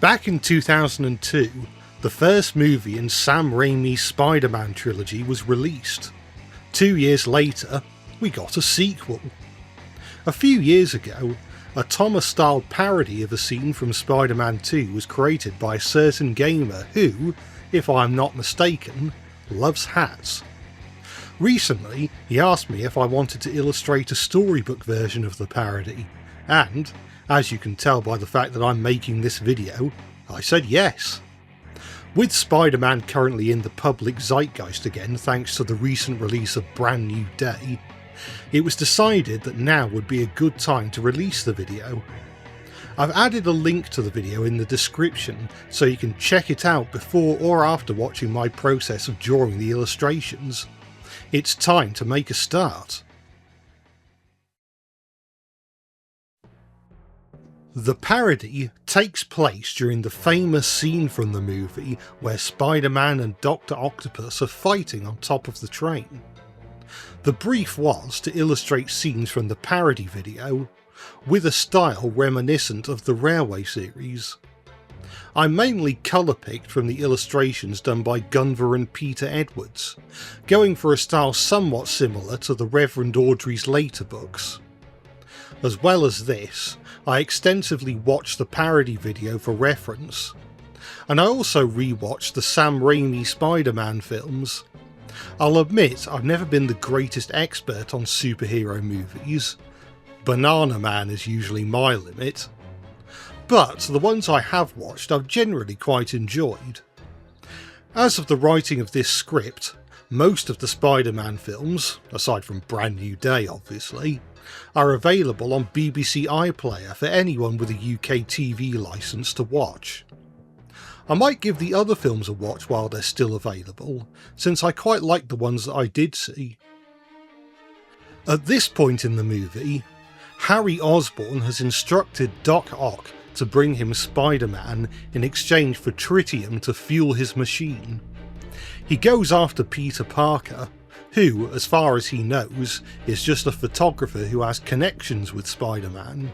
Back in 2002, the first movie in Sam Raimi's Spider-Man trilogy was released. 2 years later, we got a sequel. A few years ago, a Thomas-styled parody of a scene from Spider-Man 2 was created by a certain gamer who, if I'm not mistaken, loves hats. Recently, he asked me if I wanted to illustrate a storybook version of the parody, and, as you can tell by the fact that I'm making this video, I said yes. With Spider-Man currently in the public zeitgeist again thanks to the recent release of Brand New Day, it was decided that now would be a good time to release the video. I've added a link to the video in the description so you can check it out before or after watching my process of drawing the illustrations. It's time to make a start. The parody takes place during the famous scene from the movie where Spider-Man and Dr. Octopus are fighting on top of the train. The brief was to illustrate scenes from the parody video, with a style reminiscent of the Railway series. I mainly colour-picked from the illustrations done by Gunvar and Peter Edwards, going for a style somewhat similar to the Reverend Audrey's later books. As well as this, I extensively watched the parody video for reference, and I also re-watched the Sam Raimi Spider-Man films. I'll admit I've never been the greatest expert on superhero movies. Banana Man is usually my limit. But the ones I have watched I've generally quite enjoyed. As of the writing of this script, most of the Spider-Man films, aside from Brand New Day obviously, are available on BBC iPlayer for anyone with a UK TV licence to watch. I might give the other films a watch while they're still available, since I quite like the ones that I did see. At this point in the movie, Harry Osborn has instructed Doc Ock to bring him Spider-Man in exchange for tritium to fuel his machine. He goes after Peter Parker, who, as far as he knows, is just a photographer who has connections with Spider-Man.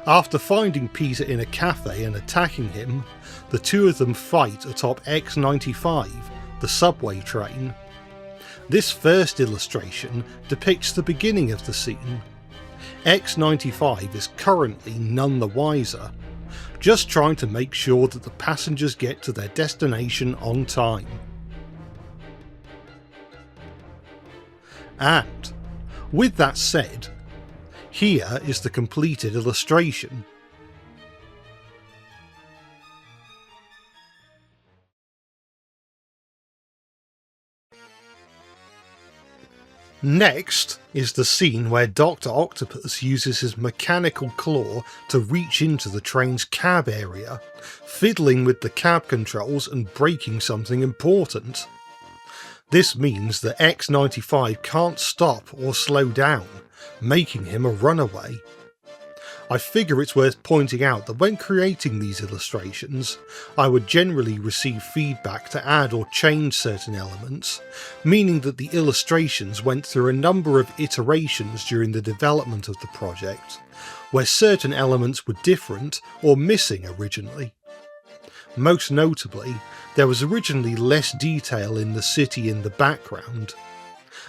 After finding Peter in a cafe and attacking him, the two of them fight atop X95, the subway train. This first illustration depicts the beginning of the scene. X95 is currently none the wiser, just trying to make sure that the passengers get to their destination on time. And, with that said, here is the completed illustration. Next is the scene where Dr. Octopus uses his mechanical claw to reach into the train's cab area, fiddling with the cab controls and breaking something important. This means that X95 can't stop or slow down, making him a runaway. I figure it's worth pointing out that when creating these illustrations, I would generally receive feedback to add or change certain elements, meaning that the illustrations went through a number of iterations during the development of the project, where certain elements were different or missing originally. Most notably, there was originally less detail in the city in the background,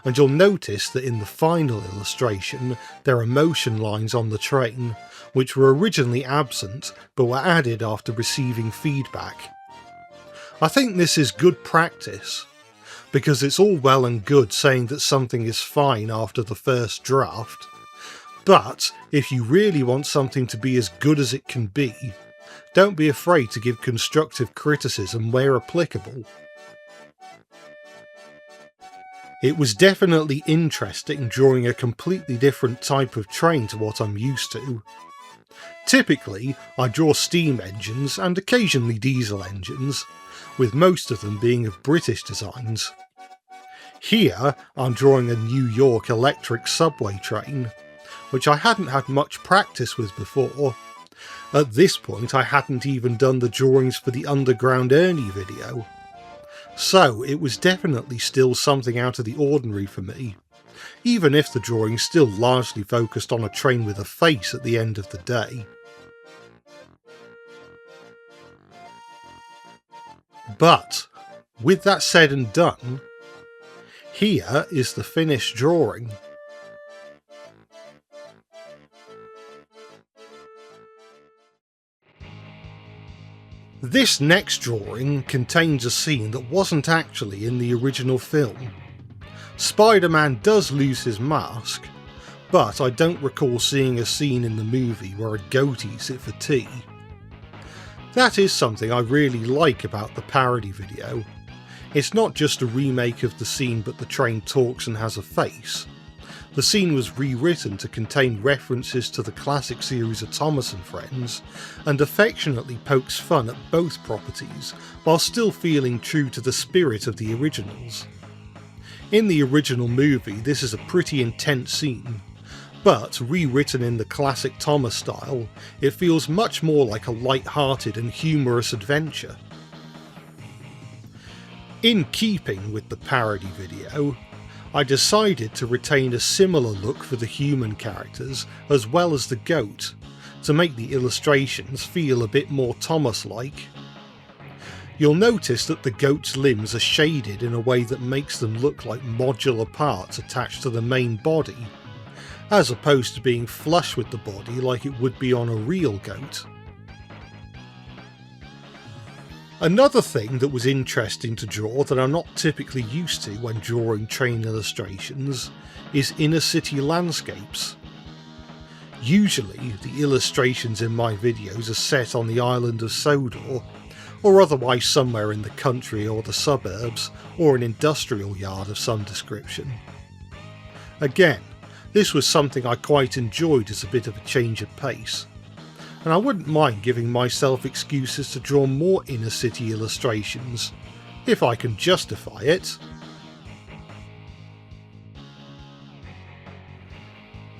and you'll notice that in the final illustration there are motion lines on the train, which were originally absent but were added after receiving feedback. I think this is good practice, because it's all well and good saying that something is fine after the first draft, but if you really want something to be as good as it can be, don't be afraid to give constructive criticism where applicable. It was definitely interesting drawing a completely different type of train to what I'm used to. Typically, I draw steam engines and occasionally diesel engines, with most of them being of British designs. Here, I'm drawing a New York electric subway train, which I hadn't had much practice with before. At this point, I hadn't even done the drawings for the Underground Ernie video. So it was definitely still something out of the ordinary for me, even if the drawing still largely focused on a train with a face at the end of the day. But with that said and done, here is the finished drawing. This next drawing contains a scene that wasn't actually in the original film. Spider-Man does lose his mask, but I don't recall seeing a scene in the movie where a goat eats it for tea. That is something I really like about the parody video. It's not just a remake of the scene but the train talks and has a face. The scene was rewritten to contain references to the classic series of Thomas and Friends, and affectionately pokes fun at both properties, while still feeling true to the spirit of the originals. In the original movie, this is a pretty intense scene, but rewritten in the classic Thomas style, it feels much more like a light-hearted and humorous adventure. In keeping with the parody video, I decided to retain a similar look for the human characters as well as the goat, to make the illustrations feel a bit more Thomas-like. You'll notice that the goat's limbs are shaded in a way that makes them look like modular parts attached to the main body, as opposed to being flush with the body like it would be on a real goat. Another thing that was interesting to draw that I'm not typically used to when drawing train illustrations is inner city landscapes. Usually the illustrations in my videos are set on the island of Sodor, or otherwise somewhere in the country or the suburbs, or an industrial yard of some description. Again, this was something I quite enjoyed as a bit of a change of pace, and I wouldn't mind giving myself excuses to draw more inner city illustrations, if I can justify it.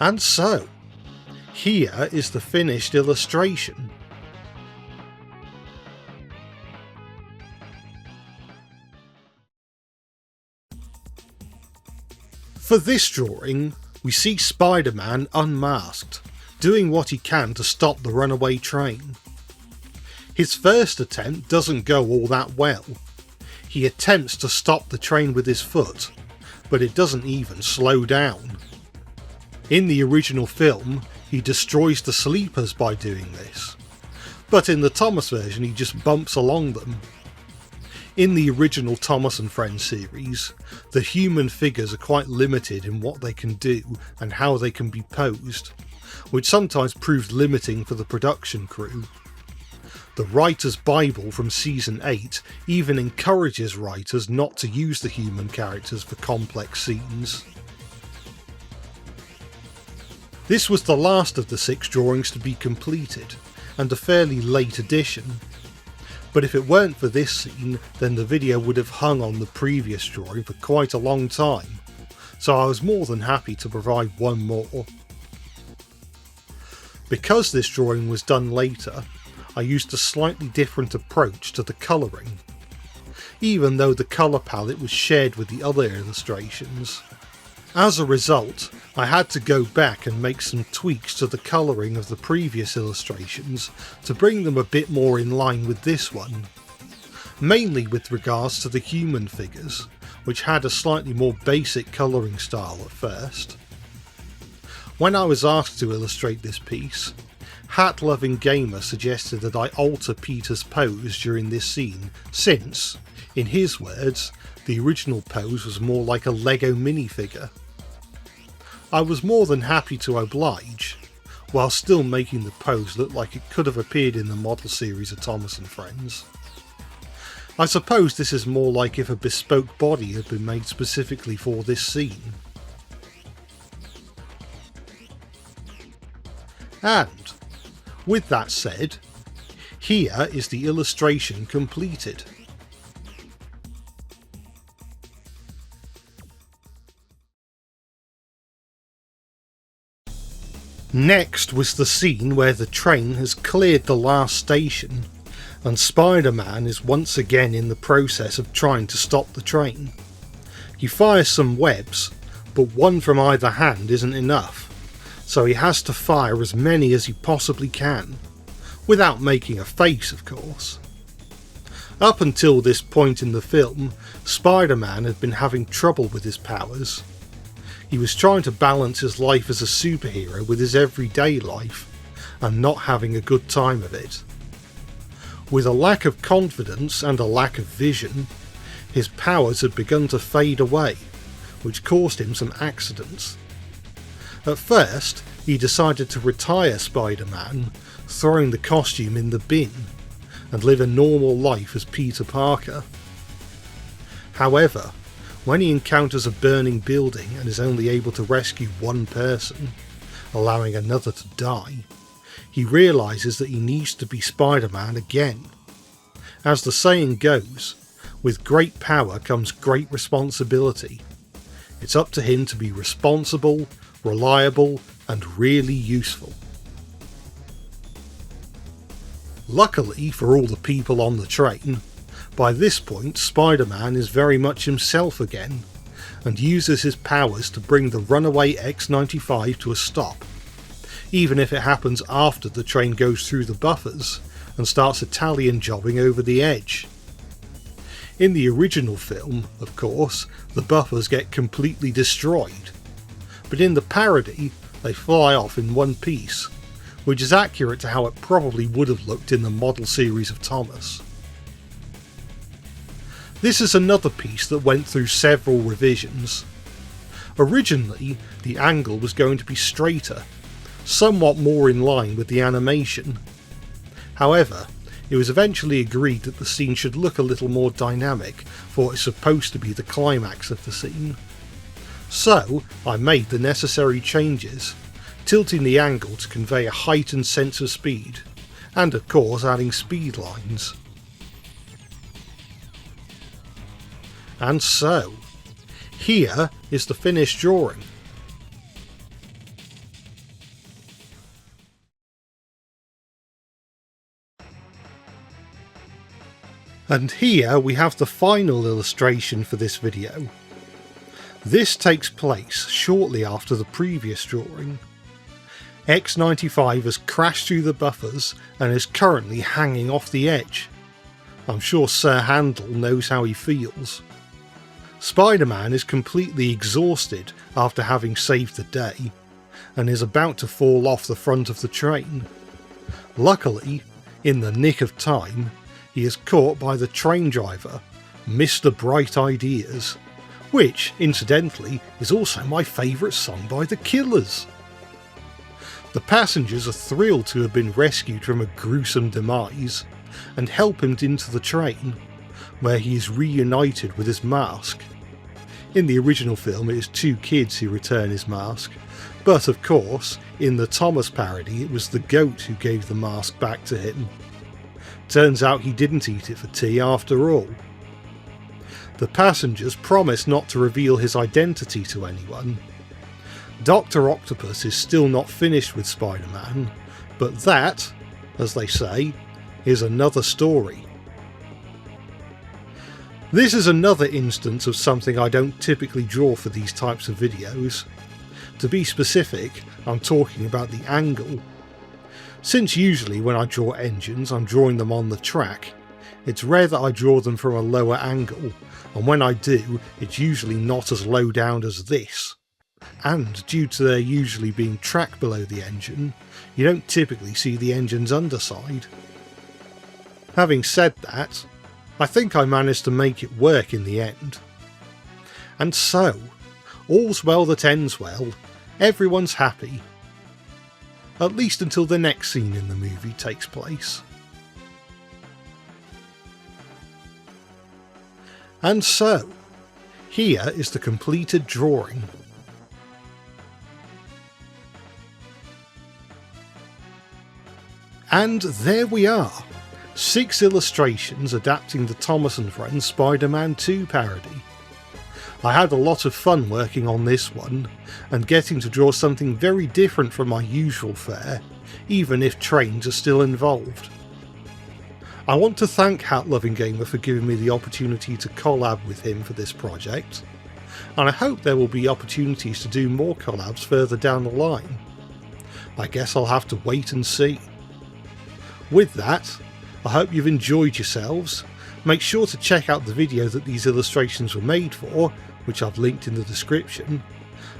And so, here is the finished illustration. For this drawing, we see Spider-Man unmasked, doing what he can to stop the runaway train. His first attempt doesn't go all that well. He attempts to stop the train with his foot, but it doesn't even slow down. In the original film, he destroys the sleepers by doing this, but in the Thomas version he just bumps along them. In the original Thomas and Friends series, the human figures are quite limited in what they can do and how they can be posed, which sometimes proved limiting for the production crew. The Writer's Bible from Season 8 even encourages writers not to use the human characters for complex scenes. This was the last of the 6 drawings to be completed, and a fairly late addition. But if it weren't for this scene, then the video would have hung on the previous drawing for quite a long time, so I was more than happy to provide one more. Because this drawing was done later, I used a slightly different approach to the colouring, even though the colour palette was shared with the other illustrations. As a result, I had to go back and make some tweaks to the colouring of the previous illustrations to bring them a bit more in line with this one, mainly with regards to the human figures, which had a slightly more basic colouring style at first. When I was asked to illustrate this piece, Hat-Loving Gamer suggested that I alter Peter's pose during this scene since, in his words, the original pose was more like a Lego minifigure. I was more than happy to oblige, while still making the pose look like it could have appeared in the model series of Thomas and Friends. I suppose this is more like if a bespoke body had been made specifically for this scene. And, with that said, here is the illustration completed. Next was the scene where the train has cleared the last station, and Spider-Man is once again in the process of trying to stop the train. He fires some webs, but one from either hand isn't enough, so he has to fire as many as he possibly can, without making a face of course. Up until this point in the film, Spider-Man had been having trouble with his powers. He was trying to balance his life as a superhero with his everyday life, and not having a good time of it. With a lack of confidence and a lack of vision, his powers had begun to fade away, which caused him some accidents. At first, he decided to retire Spider-Man, throwing the costume in the bin, and live a normal life as Peter Parker. However, when he encounters a burning building and is only able to rescue one person, allowing another to die, he realises that he needs to be Spider-Man again. As the saying goes, with great power comes great responsibility. It's up to him to be responsible, reliable, and really useful. Luckily for all the people on the train, by this point Spider-Man is very much himself again, and uses his powers to bring the runaway X-95 to a stop, even if it happens after the train goes through the buffers and starts Italian jobbing over the edge. In the original film, of course, the buffers get completely destroyed, but in the parody they fly off in one piece, which is accurate to how it probably would have looked in the model series of Thomas. This is another piece that went through several revisions. Originally, the angle was going to be straighter, somewhat more in line with the animation. However, it was eventually agreed that the scene should look a little more dynamic for what is supposed to be the climax of the scene. So, I made the necessary changes, tilting the angle to convey a heightened sense of speed, and of course adding speed lines. And so, here is the finished drawing. And here we have the final illustration for this video. This takes place shortly after the previous drawing. X-95 has crashed through the buffers and is currently hanging off the edge. I'm sure Sir Handel knows how he feels. Spider-Man is completely exhausted after having saved the day, and is about to fall off the front of the train. Luckily, in the nick of time, he is caught by the train driver, Mr. Bright Ideas, which, incidentally, is also my favourite song by The Killers. The passengers are thrilled to have been rescued from a gruesome demise, and help him into the train, where he is reunited with his mask. In the original film it is two kids who return his mask, but of course, in the Thomas parody it was the goat who gave the mask back to him. Turns out he didn't eat it for tea after all. The passengers promise not to reveal his identity to anyone. Dr. Octopus is still not finished with Spider-Man, but that, as they say, is another story. This is another instance of something I don't typically draw for these types of videos. To be specific, I'm talking about the angle. Since usually when I draw engines I'm drawing them on the track, it's rare that I draw them from a lower angle, and when I do, it's usually not as low down as this. And due to there usually being track below the engine, you don't typically see the engine's underside. Having said that, I think I managed to make it work in the end. And so, all's well that ends well, everyone's happy. At least until the next scene in the movie takes place. And so, here is the completed drawing. And there we are, 6 illustrations adapting the Thomas & Friends Spider-Man 2 parody. I had a lot of fun working on this one, and getting to draw something very different from my usual fare, even if trains are still involved. I want to thank Hat Loving Gamer for giving me the opportunity to collab with him for this project, and I hope there will be opportunities to do more collabs further down the line. I guess I'll have to wait and see. With that, I hope you've enjoyed yourselves. Make sure to check out the video that these illustrations were made for, which I've linked in the description,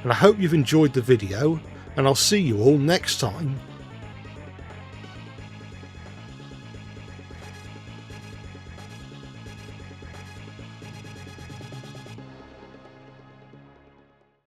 and I hope you've enjoyed the video, and I'll see you all next time.